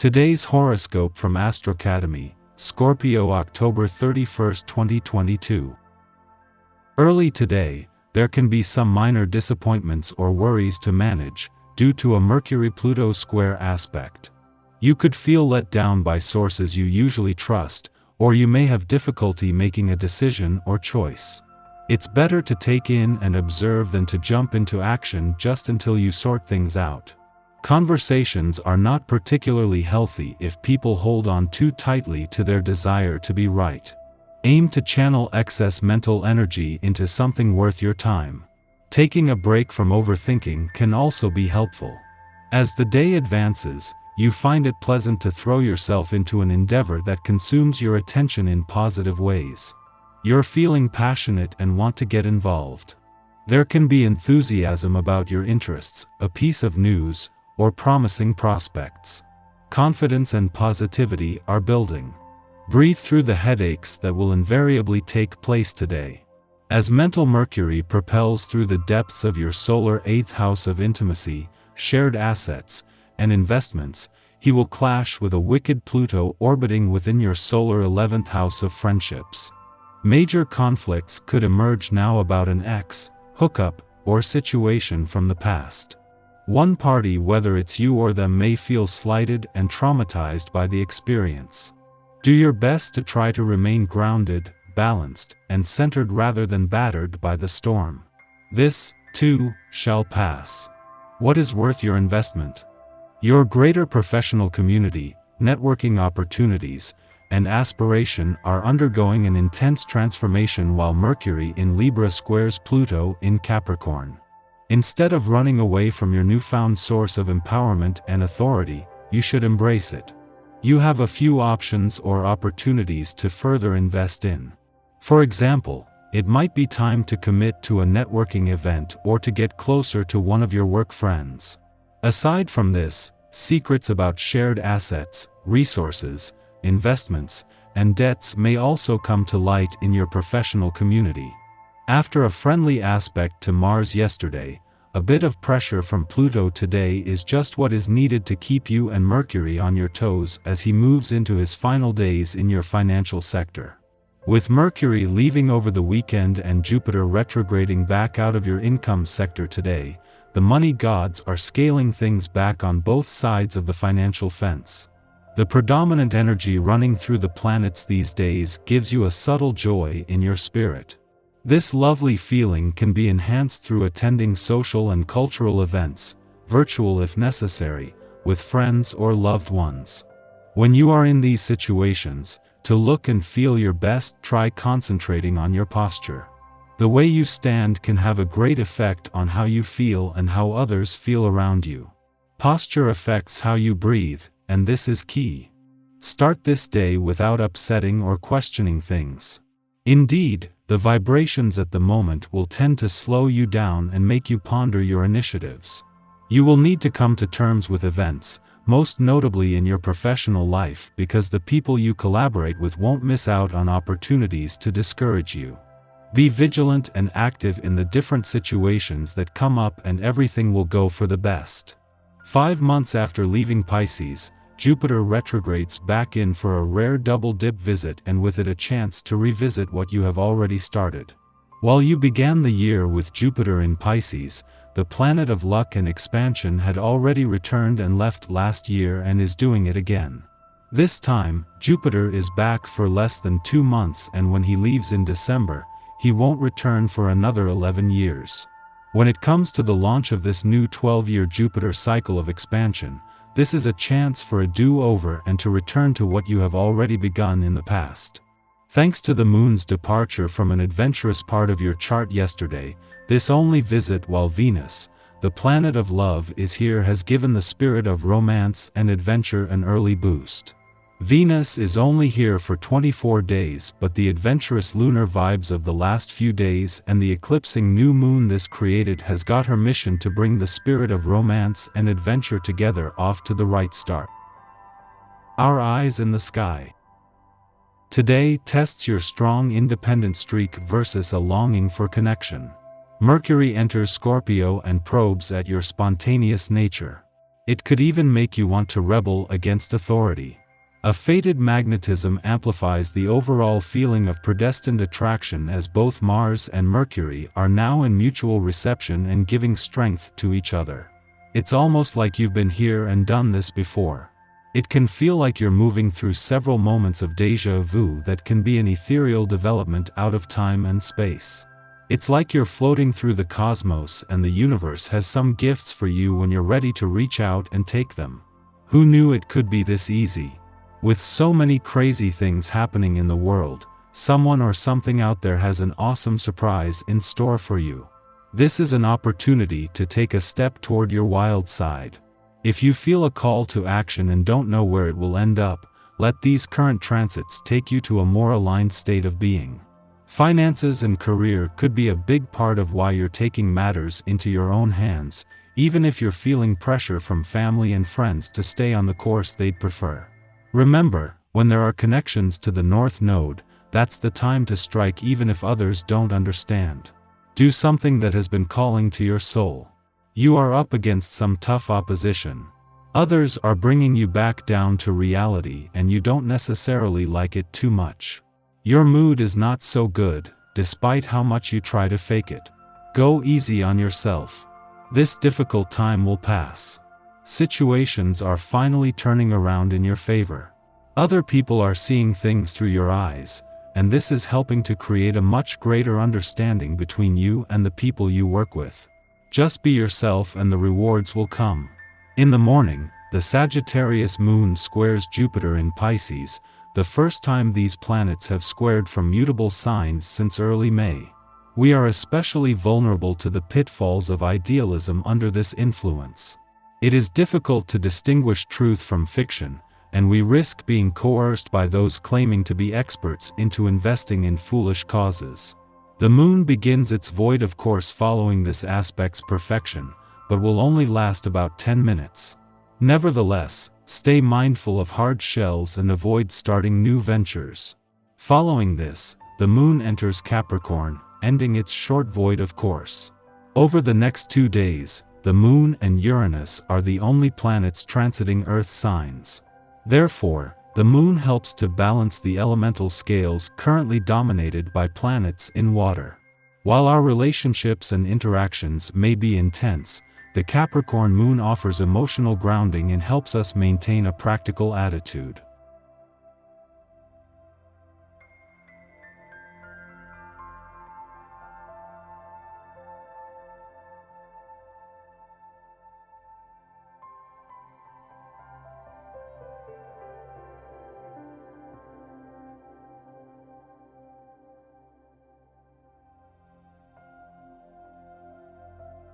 Today's horoscope from Astrocademy, Scorpio, October 31, 2022. Early today, there can be some minor disappointments or worries to manage, due to a Mercury-Pluto square aspect. You could feel let down by sources you usually trust, or you may have difficulty making a decision or choice. It's better to take in and observe than to jump into action just until you sort things out. Conversations are not particularly healthy if people hold on too tightly to their desire to be right. Aim to channel excess mental energy into something worth your time. Taking a break from overthinking can also be helpful. As the day advances, you find it pleasant to throw yourself into an endeavor that consumes your attention in positive ways. You're feeling passionate and want to get involved. There can be enthusiasm about your interests, a piece of news, or promising prospects. Confidence and positivity are building. Breathe through the headaches that will invariably take place today. As mental Mercury propels through the depths of your solar 8th house of intimacy, shared assets, and investments, he will clash with a wicked Pluto orbiting within your solar 11th house of friendships. Major conflicts could emerge now about an ex, hookup, or situation from the past. One party, whether it's you or them, may feel slighted and traumatized by the experience. Do your best to try to remain grounded, balanced, and centered rather than battered by the storm. This, too, shall pass. What is worth your investment? Your greater professional community, networking opportunities, and aspiration are undergoing an intense transformation while Mercury in Libra squares Pluto in Capricorn. Instead of running away from your newfound source of empowerment and authority, you should embrace it. You have a few options or opportunities to further invest in. For example, it might be time to commit to a networking event or to get closer to one of your work friends. Aside from this, secrets about shared assets, resources, investments, and debts may also come to light in your professional community. After a friendly aspect to Mars yesterday, a bit of pressure from Pluto today is just what is needed to keep you and Mercury on your toes as he moves into his final days in your financial sector. With Mercury leaving over the weekend and Jupiter retrograding back out of your income sector today, the money gods are scaling things back on both sides of the financial fence. The predominant energy running through the planets these days gives you a subtle joy in your spirit. This lovely feeling can be enhanced through attending social and cultural events, virtual if necessary, with friends or loved ones. When you are in these situations, to look and feel your best, try concentrating on your posture. The way you stand can have a great effect on how you feel and how others feel around you. Posture affects how you breathe, and this is key. Start this day without upsetting or questioning things. Indeed, the vibrations at the moment will tend to slow you down and make you ponder your initiatives. You will need to come to terms with events, most notably in your professional life, because the people you collaborate with won't miss out on opportunities to discourage you. Be vigilant and active in the different situations that come up, and everything will go for the best. 5 months after leaving Pisces, Jupiter retrogrades back in for a rare double-dip visit, and with it a chance to revisit what you have already started. While you began the year with Jupiter in Pisces, the planet of luck and expansion had already returned and left last year and is doing it again. This time, Jupiter is back for less than 2 months, and when he leaves in December, he won't return for another 11 years. When it comes to the launch of this new 12-year Jupiter cycle of expansion, this is a chance for a do-over and to return to what you have already begun in the past. Thanks to the moon's departure from an adventurous part of your chart yesterday, this only visit while Venus, the planet of love, is here has given the spirit of romance and adventure an early boost. Venus is only here for 24 days, but the adventurous lunar vibes of the last few days and the eclipsing new moon this created has got her mission to bring the spirit of romance and adventure together off to the right start. Our eyes in the sky. Today tests your strong independent streak versus a longing for connection. Mercury enters Scorpio and probes at your spontaneous nature. It could even make you want to rebel against authority. A fated magnetism amplifies the overall feeling of predestined attraction, as both Mars and Mercury are now in mutual reception and giving strength to each other. It's almost like you've been here and done this before. It can feel like you're moving through several moments of déjà vu that can be an ethereal development out of time and space. It's like you're floating through the cosmos and the universe has some gifts for you when you're ready to reach out and take them. Who knew it could be this easy? With so many crazy things happening in the world, someone or something out there has an awesome surprise in store for you. This is an opportunity to take a step toward your wild side. If you feel a call to action and don't know where it will end up, let these current transits take you to a more aligned state of being. Finances and career could be a big part of why you're taking matters into your own hands, even if you're feeling pressure from family and friends to stay on the course they'd prefer. Remember, when there are connections to the North Node, that's the time to strike even if others don't understand. Do something that has been calling to your soul. You are up against some tough opposition. Others are bringing you back down to reality and you don't necessarily like it too much. Your mood is not so good, despite how much you try to fake it. Go easy on yourself. This difficult time will pass. Situations are finally turning around in your favor. Other people are seeing things through your eyes, and this is helping to create a much greater understanding between you and the people you work with. Just be yourself and the rewards will come. In the morning, the Sagittarius moon squares Jupiter in Pisces, the first time these planets have squared from mutable signs since early May. We are especially vulnerable to the pitfalls of idealism under this influence. It is difficult to distinguish truth from fiction, and we risk being coerced by those claiming to be experts into investing in foolish causes. The moon begins its void of course following this aspect's perfection, but will only last about 10 minutes. Nevertheless, stay mindful of hard shells and avoid starting new ventures. Following this, the moon enters Capricorn, ending its short void of course. Over the next 2 days, the moon and Uranus are the only planets transiting Earth signs. Therefore, the moon helps to balance the elemental scales currently dominated by planets in water. While our relationships and interactions may be intense, the Capricorn moon offers emotional grounding and helps us maintain a practical attitude.